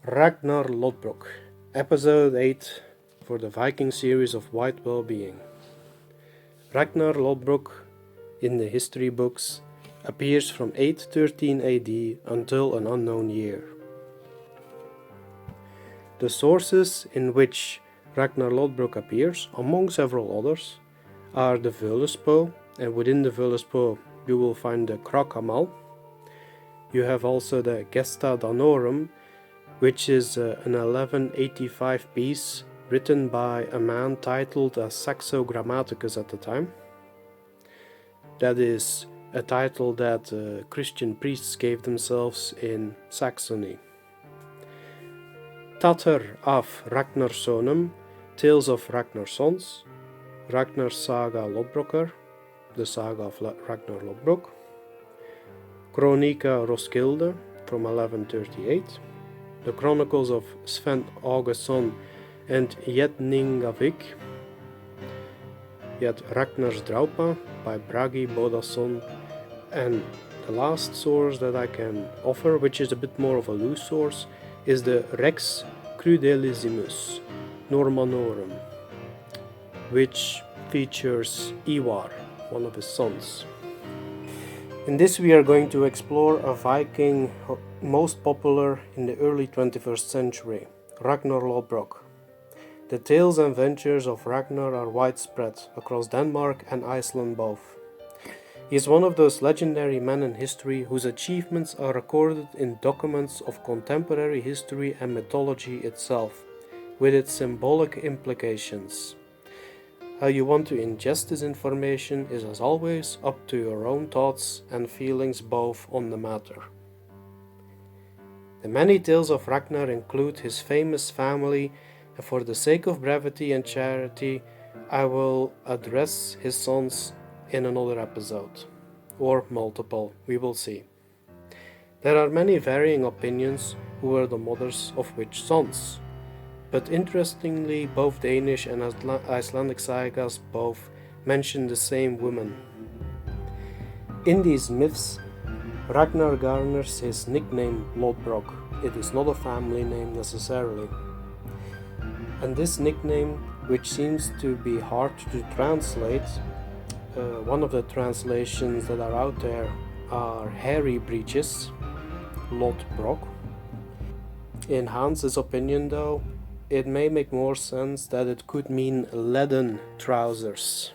Ragnar Lodbrok, Episode 8 for the Viking series of Wellbeing. Ragnar Lodbrok in the history books appears from 813 AD until an unknown year. The sources in which Ragnar Lodbrok appears, among several others, are the Völuspá, and within the Völuspá you will find the Krakamal. You have also the Gesta Danorum, which is an 1185 piece written by a man titled as Saxo Grammaticus at the time. That is a title that Christian priests gave themselves in Saxony. Tatter af Ragnarssonum, Tales of Ragnar's Sons, Ragnar's Saga Lodbrokar, the Saga of Ragnar Lodbrok, Chronica Roskilde from 1138, the Chronicles of Sven Augustsson and Yetningavik, yet Ragnar's Draupa by Bragi Bodasson, and the last source that I can offer, which is a bit more of a loose source, is the Rex Crudelissimus Normanorum, which features Ivar, one of his sons. In this we are going to explore a Viking most popular in the early 21st century, Ragnar Lodbrok. The tales and ventures of Ragnar are widespread across Denmark and Iceland both. He is one of those legendary men in history whose achievements are recorded in documents of contemporary history and mythology itself, with its symbolic implications. How you want to ingest this information is, as always, up to your own thoughts and feelings both on the matter. The many tales of Ragnar include his famous family, and for the sake of brevity and charity, I will address his sons in another episode, or multiple, we will see. There are many varying opinions who were the mothers of which sons. But interestingly, both Danish and Icelandic sagas both mention the same woman. In these myths, Ragnar garners his nickname Lodbrok. It is not a family name necessarily. And this nickname, which seems to be hard to translate, one of the translations that are out there are hairy breeches, Lodbrok. In Hans's opinion though, it may make more sense that it could mean leaden trousers,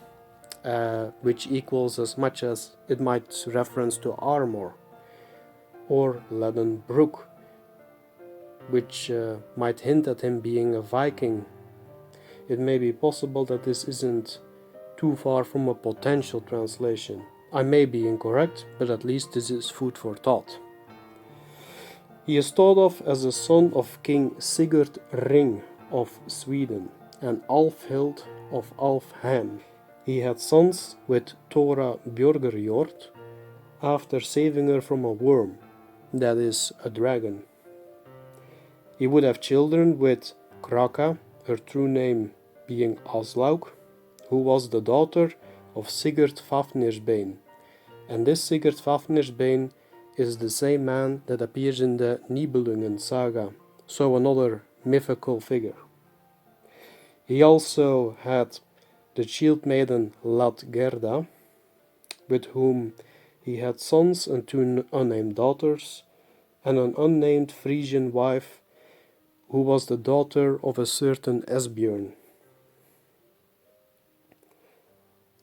which equals as much as it might reference to armor, or leaden brook, which might hint at him being a Viking. It may be possible that this isn't too far from a potential translation. I may be incorrect, but at least this is food for thought. He is thought of as the son of King Sigurd Ring of Sweden and Alfhild of Alfheim. He had sons with Thora Björgerjord after saving her from a worm, that is, a dragon. He would have children with Kraka, her true name being Aslaug, who was the daughter of Sigurd Fafnirsbane, and this Sigurd Fafnirsbane is the same man that appears in the Nibelungen saga, so another mythical figure. He also had the shield maiden Ladgerda, with whom he had sons and two unnamed daughters, and an unnamed Frisian wife, who was the daughter of a certain Esbjörn.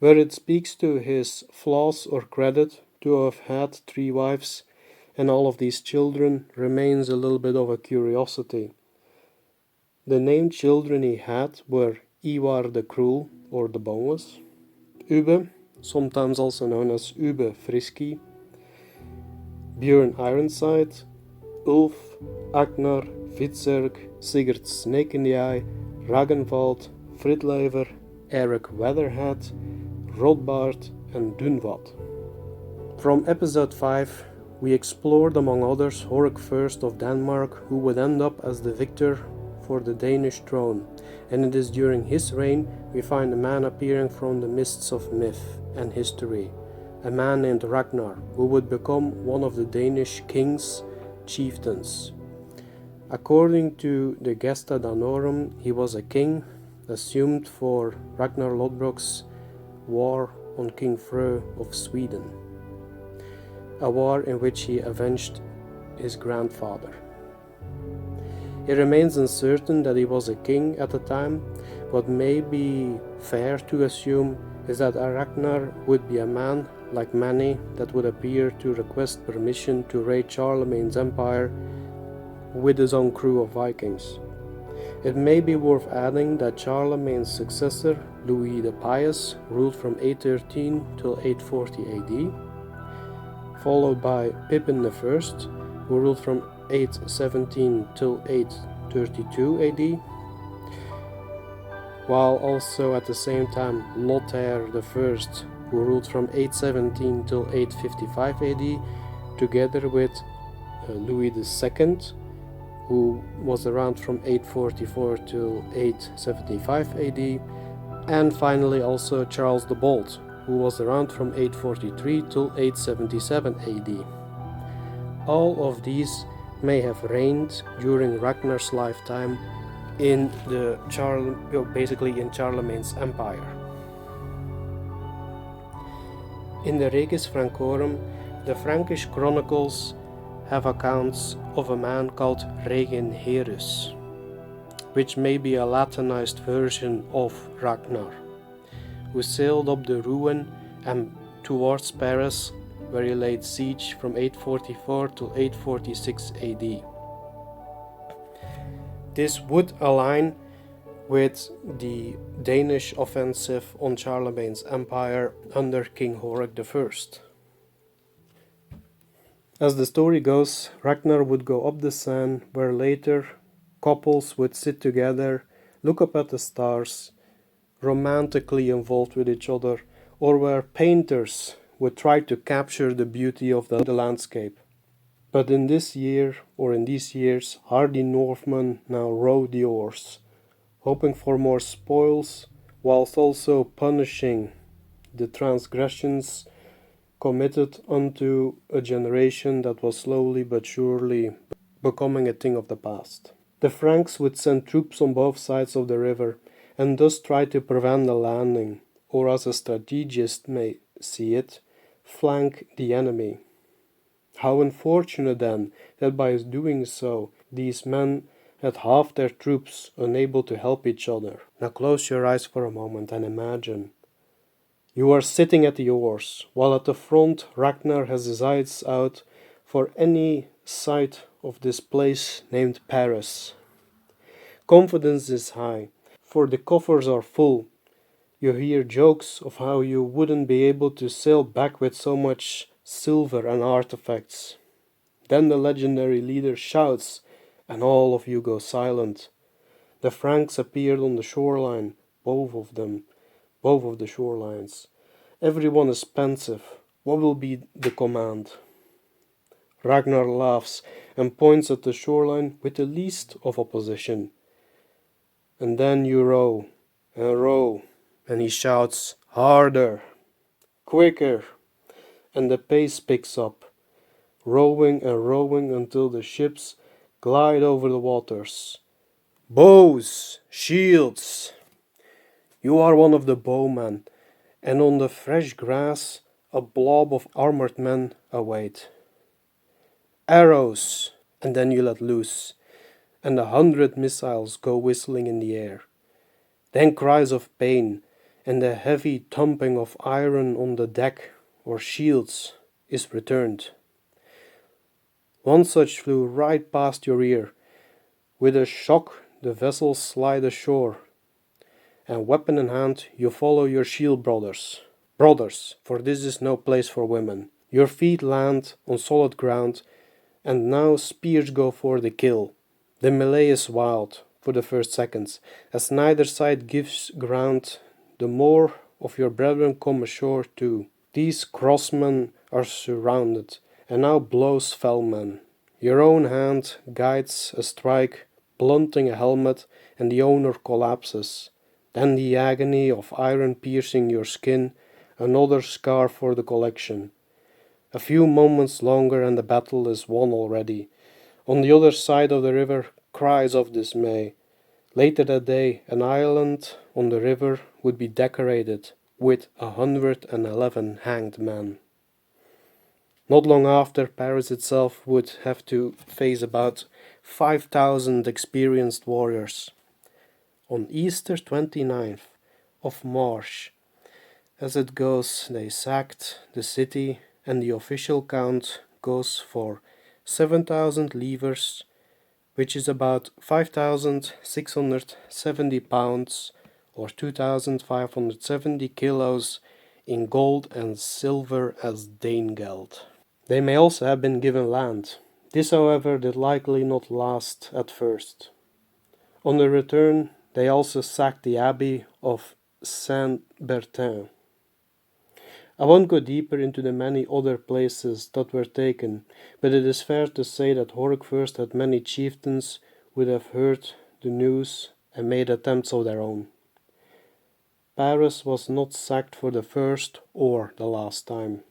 Where it speaks to his flaws or credit to have had 3 wives and all of these children remains a little bit of a curiosity. The named children he had were Ivar the Cruel, or the Boneless, Ubbe, sometimes also known as Ubbe Friski, Björn Ironside, Ulf, Agnar, Hvitserg, Sigurd Snake in the Eye, Ragnvald, Fridleifr, Eric Weatherhead, Rodbard, and Dunvad. From episode 5, we explored among others Horik I of Denmark, who would end up as the victor for the Danish throne, and it is during his reign we find a man appearing from the mists of myth and history, a man named Ragnar, who would become one of the Danish king's chieftains. According to the Gesta Danorum, he was a king assumed for Ragnar Lodbrok's war on King Frö of Sweden, a war in which he avenged his grandfather. It remains uncertain that he was a king at the time. What may be fair to assume is that Ragnar would be a man, like many, that would appear to request permission to raid Charlemagne's empire with his own crew of Vikings. It may be worth adding that Charlemagne's successor, Louis the Pious, ruled from 813 till 840 AD, followed by Pippin I, who ruled from 817 till 832 AD, while also at the same time Lothair I, who ruled from 817 till 855 AD, together with Louis II, who was around from 844 till 875 AD, and finally also Charles the Bold, who was around from 843 till 877 AD. All of these may have reigned during Ragnar's lifetime in basically in Charlemagne's empire. In the Regis Francorum, the Frankish chronicles have accounts of a man called Reginherus, which may be a Latinized version of Ragnar, who sailed up the Rhône and towards Paris, where he laid siege from 844 to 846 AD. This would align with the Danish offensive on Charlemagne's empire under King Horik I. As the story goes, Ragnar would go up the Seine, where later couples would sit together, look up at the stars, romantically involved with each other, or where painters would try to capture the beauty of the landscape. But in this year, or in these years, hardy Northmen now row the oars, hoping for more spoils, whilst also punishing the transgressions committed unto a generation that was slowly but surely becoming a thing of the past. The Franks would send troops on both sides of the river, and thus try to prevent the landing, or as a strategist may see it, flank the enemy. How unfortunate then that by doing so, these men had half their troops unable to help each other. Now close your eyes for a moment and imagine. You are sitting at the oars, while at the front Ragnar has his eyes out for any sight of this place named Paris. Confidence is high, for the coffers are full. You hear jokes of how you wouldn't be able to sail back with so much silver and artifacts. Then the legendary leader shouts, and all of you go silent. The Franks appeared on the shoreline, both of the shorelines. Everyone is pensive. What will be the command? Ragnar laughs and points at the shoreline with the least of opposition. And then you row, and he shouts, harder, quicker, and the pace picks up, rowing and rowing until the ships glide over the waters. Bows, shields! You are one of the bowmen, and on the fresh grass a blob of armored men await. Arrows! And then you let loose, and 100 missiles go whistling in the air. Then cries of pain, and the heavy thumping of iron on the deck or shields is returned. One such flew right past your ear. With a shock the vessels slide ashore, and weapon in hand you follow your shield brothers. Brothers, for this is no place for women. Your feet land on solid ground, and now spears go for the kill. The melee is wild for the first seconds, as neither side gives ground. The more of your brethren come ashore too. These crossmen are surrounded, and now blows Fellman. Your own hand guides a strike, blunting a helmet, and the owner collapses. Then the agony of iron piercing your skin, another scar for the collection. A few moments longer and the battle is won already. On the other side of the river cries of dismay. Later that day, an island on the river would be decorated with 111 hanged men. Not long after, Paris itself would have to face about 5,000 experienced warriors. On Easter 29th of March, as it goes, they sacked the city, and the official count goes for 7,000 livres, which is about 5,670 pounds or 2,570 kilos in gold and silver as Danegeld. They may also have been given land. This, however, did likely not last at first. On the return, they also sacked the abbey of Saint-Bertin. I won't go deeper into the many other places that were taken, but it is fair to say that Horrocks first had many chieftains would have heard the news and made attempts of their own. Paris was not sacked for the first or the last time.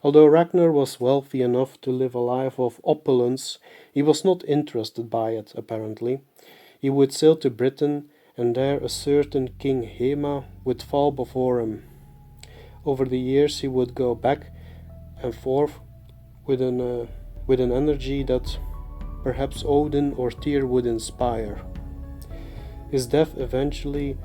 Although Ragnar was wealthy enough to live a life of opulence, he was not interested by it, apparently. He would sail to Britain, and there a certain King Hema would fall before him. Over the years he would go back and forth with an energy that perhaps Odin or Tyr would inspire. His death eventually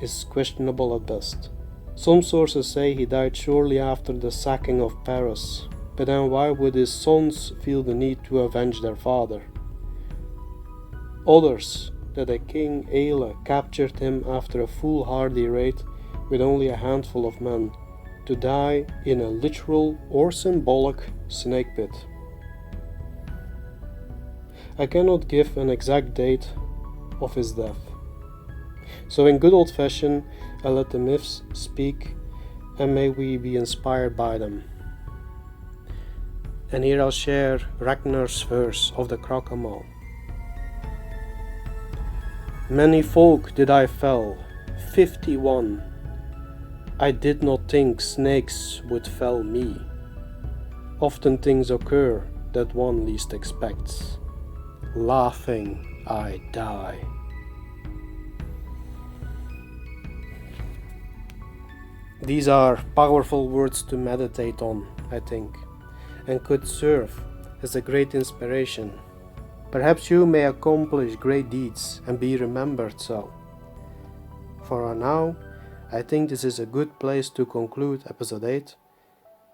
is questionable at best. Some sources say he died shortly after the sacking of Paris, but then why would his sons feel the need to avenge their father? Others, that a King Aelle captured him after a foolhardy raid with only a handful of men, to die in a literal or symbolic snake pit. I cannot give an exact date of his death. So in good old fashion, I let the myths speak, and may we be inspired by them. And here I'll share Ragnar's verse of the Crocomile. Many folk did I fell, 51. I did not think snakes would fell me. Often things occur that one least expects. Laughing I die. These are powerful words to meditate on, I think, and could serve as a great inspiration. Perhaps you may accomplish great deeds and be remembered so. For now, I think this is a good place to conclude episode 8.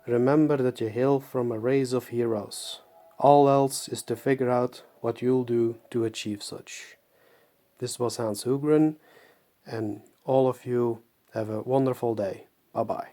Remember that you hail from a race of heroes. All else is to figure out what you'll do to achieve such. This was Hans Hugren, and all of you have a wonderful day. Bye bye.